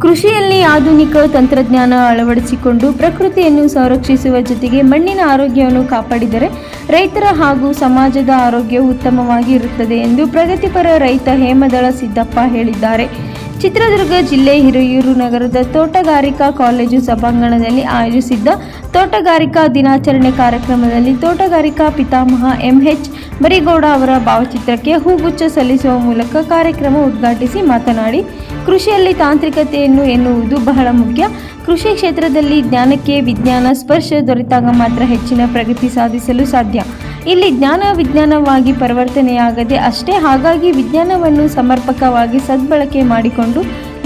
ಕೃಷಿಯಲ್ಲಿ ಆಧುನಿಕ ತಂತ್ರಜ್ಞಾನ ಅಳವಡಿಸಿಕೊಂಡು ಪ್ರಕೃತಿಯನ್ನು ಸಂರಕ್ಷಿಸುವ ಜೊತೆಗೆ ಮಣ್ಣಿನ ಆರೋಗ್ಯವನ್ನು ಕಾಪಾಡಿದರೆ ರೈತರ ಹಾಗೂ ಸಮಾಜದ ಆರೋಗ್ಯವು ಉತ್ತಮವಾಗಿ ಇರುತ್ತದೆ ಎಂದು ಪ್ರಗತಿಪರ ರೈತ ಹೇಮದಳ ಸಿದ್ದಪ್ಪ ಹೇಳಿದ್ದಾರೆ. ಚಿತ್ರದುರ್ಗ ಜಿಲ್ಲೆ ಹಿರಿಯೂರು ನಗರದ ತೋಟಗಾರಿಕಾ ಕಾಲೇಜು ಸಭಾಂಗಣದಲ್ಲಿ ಆಯೋಜಿಸಿದ್ದ ತೋಟಗಾರಿಕಾ ದಿನಾಚರಣೆ ಕಾರ್ಯಕ್ರಮದಲ್ಲಿ ತೋಟಗಾರಿಕಾ ಪಿತಾಮಹ ಎಂಎಚ್ ಮರಿಗೌಡ ಅವರ ಭಾವಚಿತ್ರಕ್ಕೆ ಹೂಗುಚ್ಛ ಸಲ್ಲಿಸುವ ಮೂಲಕ ಕಾರ್ಯಕ್ರಮ ಉದ್ಘಾಟಿಸಿ ಮಾತನಾಡಿ, ಕೃಷಿಯಲ್ಲಿ ತಾಂತ್ರಿಕತೆಯನ್ನು ಎನ್ನುವುದು ಬಹಳ ಮುಖ್ಯ. ಕೃಷಿ ಕ್ಷೇತ್ರದಲ್ಲಿ ಜ್ಞಾನಕ್ಕೆ ವಿಜ್ಞಾನ ಸ್ಪರ್ಶ ದೊರೆತಾಗ ಮಾತ್ರ ಹೆಚ್ಚಿನ ಪ್ರಗತಿ ಸಾಧಿಸಲು ಸಾಧ್ಯ. ಇಲ್ಲಿ ಜ್ಞಾನ ವಿಜ್ಞಾನವಾಗಿ ಪರಿವರ್ತನೆಯಾಗದೆ ಅಷ್ಟೇ. ಹಾಗಾಗಿ ವಿಜ್ಞಾನವನ್ನು ಸಮರ್ಪಕವಾಗಿ ಸದ್ಬಳಕೆ ಮಾಡಿಕೊಂಡು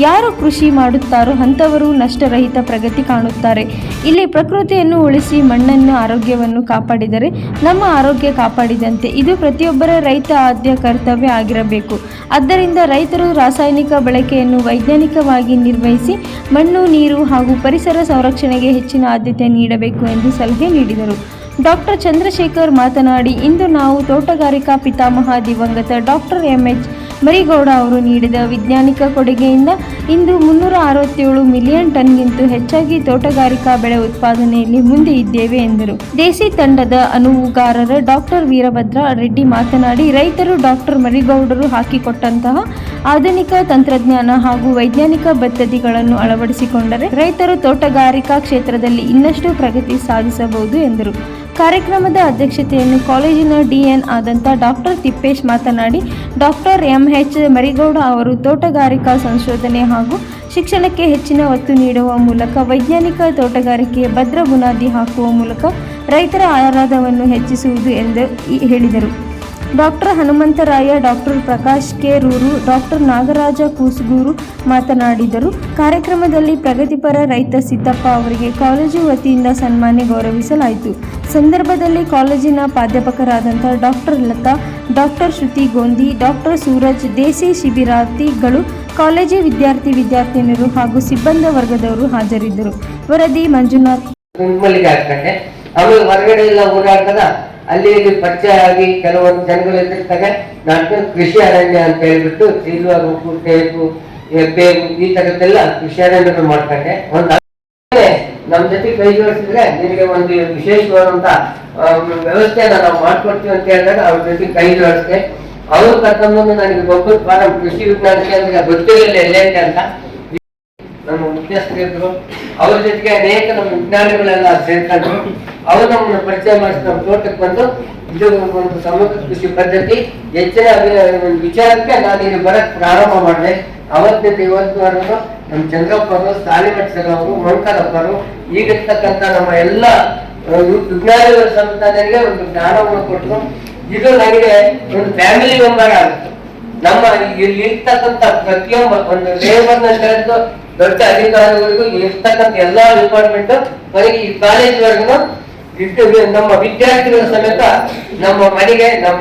ಯಾರು ಕೃಷಿ ಮಾಡುತ್ತಾರೋ ಅಂಥವರು ನಷ್ಟರಹಿತ ಪ್ರಗತಿ ಕಾಣುತ್ತಾರೆ. ಇಲ್ಲಿ ಪ್ರಕೃತಿಯನ್ನು ಉಳಿಸಿ ಮಣ್ಣನ್ನು ಆರೋಗ್ಯವನ್ನು ಕಾಪಾಡಿದರೆ ನಮ್ಮ ಆರೋಗ್ಯ ಕಾಪಾಡಿದಂತೆ. ಇದು ಪ್ರತಿಯೊಬ್ಬರ ರೈತ ಆದ್ಯ ಕರ್ತವ್ಯ ಆಗಿರಬೇಕು. ಆದ್ದರಿಂದ ರೈತರು ರಾಸಾಯನಿಕ ಬಳಕೆಯನ್ನು ವೈಜ್ಞಾನಿಕವಾಗಿ ನಿರ್ವಹಿಸಿ ಮಣ್ಣು, ನೀರು ಹಾಗೂ ಪರಿಸರ ಸಂರಕ್ಷಣೆಗೆ ಹೆಚ್ಚಿನ ಆದ್ಯತೆ ನೀಡಬೇಕು ಎಂದು ಸಲಹೆ ನೀಡಿದರು. ಡಾಕ್ಟರ್ ಚಂದ್ರಶೇಖರ್ ಮಾತನಾಡಿ, ಇಂದು ನಾವು ತೋಟಗಾರಿಕಾ ಪಿತಾಮಹ ದಿವಂಗತ ಡಾಕ್ಟರ್ ಎಂಎಚ್ ಮರಿಗೌಡ ಅವರು ನೀಡಿದ ವೈಜ್ಞಾನಿಕ ಕೊಡುಗೆಯಿಂದ ಇಂದು 367 ಮಿಲಿಯನ್ ಟನ್ಗಿಂತ ಹೆಚ್ಚಾಗಿ ತೋಟಗಾರಿಕಾ ಬೆಳೆ ಉತ್ಪಾದನೆಯಲ್ಲಿ ಮುಂದೆ ಇದ್ದೇವೆ ಎಂದರು. ದೇಸಿ ತಂಡದ ಅನುವುಗಾರರ ಡಾಕ್ಟರ್ ವೀರಭದ್ರ ರೆಡ್ಡಿ ಮಾತನಾಡಿ, ರೈತರು ಡಾಕ್ಟರ್ ಮರಿಗೌಡರು ಹಾಕಿಕೊಟ್ಟಂತಹ ಆಧುನಿಕ ತಂತ್ರಜ್ಞಾನ ಹಾಗೂ ವೈಜ್ಞಾನಿಕ ಪದ್ಧತಿಗಳನ್ನು ಅಳವಡಿಸಿಕೊಂಡರೆ ರೈತರು ತೋಟಗಾರಿಕಾ ಕ್ಷೇತ್ರದಲ್ಲಿ ಇನ್ನಷ್ಟು ಪ್ರಗತಿ ಸಾಧಿಸಬಹುದು ಎಂದರು. ಕಾರ್ಯಕ್ರಮದ ಅಧ್ಯಕ್ಷತೆಯನ್ನು ಕಾಲೇಜಿನ ಡಿಎನ್ ಆದಂಥ ಡಾಕ್ಟರ್ ತಿಪ್ಪೇಶ್ ಮಾತನಾಡಿ, ಡಾಕ್ಟರ್ ಎಂಎಚ್ ಮರಿಗೌಡ ಅವರು ತೋಟಗಾರಿಕಾ ಸಂಶೋಧನೆ ಹಾಗೂ ಶಿಕ್ಷಣಕ್ಕೆ ಹೆಚ್ಚಿನ ಒತ್ತು ನೀಡುವ ಮೂಲಕ ವೈಜ್ಞಾನಿಕ ತೋಟಗಾರಿಕೆಯ ಭದ್ರ ಬುನಾದಿ ಹಾಕುವ ಮೂಲಕ ರೈತರ ಆರಾಧವನ್ನು ಹೆಚ್ಚಿಸುವುದು ಎಂದು ಹೇಳಿದರು. Doctor Hanumantharaya, doctor Prakash K ರೂರು, ಡಾಕ್ಟರ್ ನಾಗರಾಜ ಕೂಸುಗೂರು ಮಾತನಾಡಿದರು. ಕಾರ್ಯಕ್ರಮದಲ್ಲಿ ಪ್ರಗತಿಪರ ರೈತ ಸಿದ್ದಪ್ಪ ಅವರಿಗೆ ಕಾಲೇಜು ವತಿಯಿಂದ ಸನ್ಮಾನ ಗೌರವಿಸಲಾಯಿತು. ಸಂದರ್ಭದಲ್ಲಿ ಕಾಲೇಜಿನ ಪ್ರಾಧ್ಯಾಪಕರಾದಂಥ ಡಾಕ್ಟರ್ ಲತಾ, ಡಾಕ್ಟರ್ ಶ್ರುತಿ ಗೋಂದಿ, ಡಾಕ್ಟರ್ ಸೂರಜ್, ದೇಸಿ ಶಿಬಿರಾರ್ಥಿಗಳು, ಕಾಲೇಜು ವಿದ್ಯಾರ್ಥಿನಿಯರು ಹಾಗೂ ಸಿಬ್ಬಂದಿ ವರ್ಗದವರು ಹಾಜರಿದ್ದರು. ವರದಿ ಮಂಜುನಾಥ್. ಅಲ್ಲಿ ಪರಿಚಯ ಆಗಿ ಕೆಲವೊಂದು ಜನಗಳು ಎದುರಿಸಿದಾಗ ನಾನು ಕೃಷಿ ಅರಣ್ಯ ಅಂತ ಹೇಳ್ಬಿಟ್ಟು ಸಿಲ್ವರು, ಟೇಪು, ಬೇವು ಈ ತರದ್ದೆಲ್ಲ ಕೃಷಿ ಅರಣ್ಯಗಳು ಮಾಡ್ಕೊಂಡೆ. ನಮ್ ಜೊತೆ ಕೈ ಜೋಡಿಸಿದ್ರೆ ನಿಮಗೆ ಒಂದು ವಿಶೇಷವಾದಂತ ವ್ಯವಸ್ಥೆನ ನಾವು ಮಾಡ್ಕೊಡ್ತೀವಿ ಅಂತ ಹೇಳಿದಾಗ ಅವ್ರ ಜೊತೆ ಕೈ ಜೋಡಿಸಿದೆ. ಅವರು ಕರ್ಕೊಂಡು ನನಗೆ ಒಬ್ಬರು ಫಾರಂ ಕೃಷಿ ವಿಜ್ಞಾನ ಕೇಂದ್ರ ಗೊತ್ತಿರಲಿಲ್ಲ ಎಲ್ಲೇ ಅಂತ ನಮ್ಮ ಮುಖ್ಯಸ್ಥರಿದ್ರು. ಅವ್ರ ಜೊತೆಗೆ ಅನೇಕ ನಮ್ಮ ವಿಜ್ಞಾನಿಗಳೆಲ್ಲ ಸೇರ್ಕೊಂಡ್ರು. ಅವರು ನಮ್ಮನ್ನು ಪರಿಚಯ ಮಾಡಿಸಿ ನಮ್ಮ ತೋಟಕ್ಕೆ ಬಂದು ಇದು ಒಂದು ಸಮಗ್ರ ಕೃಷಿ ಪದ್ಧತಿ ಹೆಚ್ಚಿನ ವಿಚಾರಕ್ಕೆ ನಾನು ಇಲ್ಲಿ ಬರಕ್ ಪ್ರಾರಂಭ ಮಾಡಿದೆ. ಅವತ್ತಿನಿಂದ ಇವತ್ತುವರೆಗೂ ನಮ್ಮ ಚಂದ್ರಪ್ಪ ಅವರು, ಸಾಲಿಮಠ್ ಸರ್ ಅವರು, ಮೊಣಕಾಲಪ್ಪ ಅವರು, ಈಗಿರ್ತಕ್ಕಂಥ ನಮ್ಮ ಎಲ್ಲ ವಿಜ್ಞಾನಿಗಳ ಸಂಸ್ಥಾನಗಳಿಗೆ ಒಂದು ಜ್ಞಾನವನ್ನು ಕೊಟ್ಟರು. ಇದು ನನಗೆ ಒಂದು ಫ್ಯಾಮಿಲಿ ಮೆಂಬರ್ ಆಗುತ್ತೆ. ನಮ್ಮ ಇಲ್ಲಿ ಇರ್ತಕ್ಕಂಥ ಪ್ರತಿಯೊಬ್ಬ ಒಂದು ಲೇಬರ್ ಹಿಡಿದು ದೊಡ್ಡ ಅಧಿಕಾರಿಗಳಿಗೂ ಇರ್ತಕ್ಕಂಥ ಎಲ್ಲಾ ಡಿಪಾರ್ಟ್ಮೆಂಟ್ ನನಗೆ ಈ ಕಾಲೇಜ್ ವರ್ಗು ನಮ್ಮ ವಿದ್ಯಾರ್ಥಿಗಳ ಸಮೇತ ನಮ್ಮ ಮನೆಗೆ ನಮ್ಮ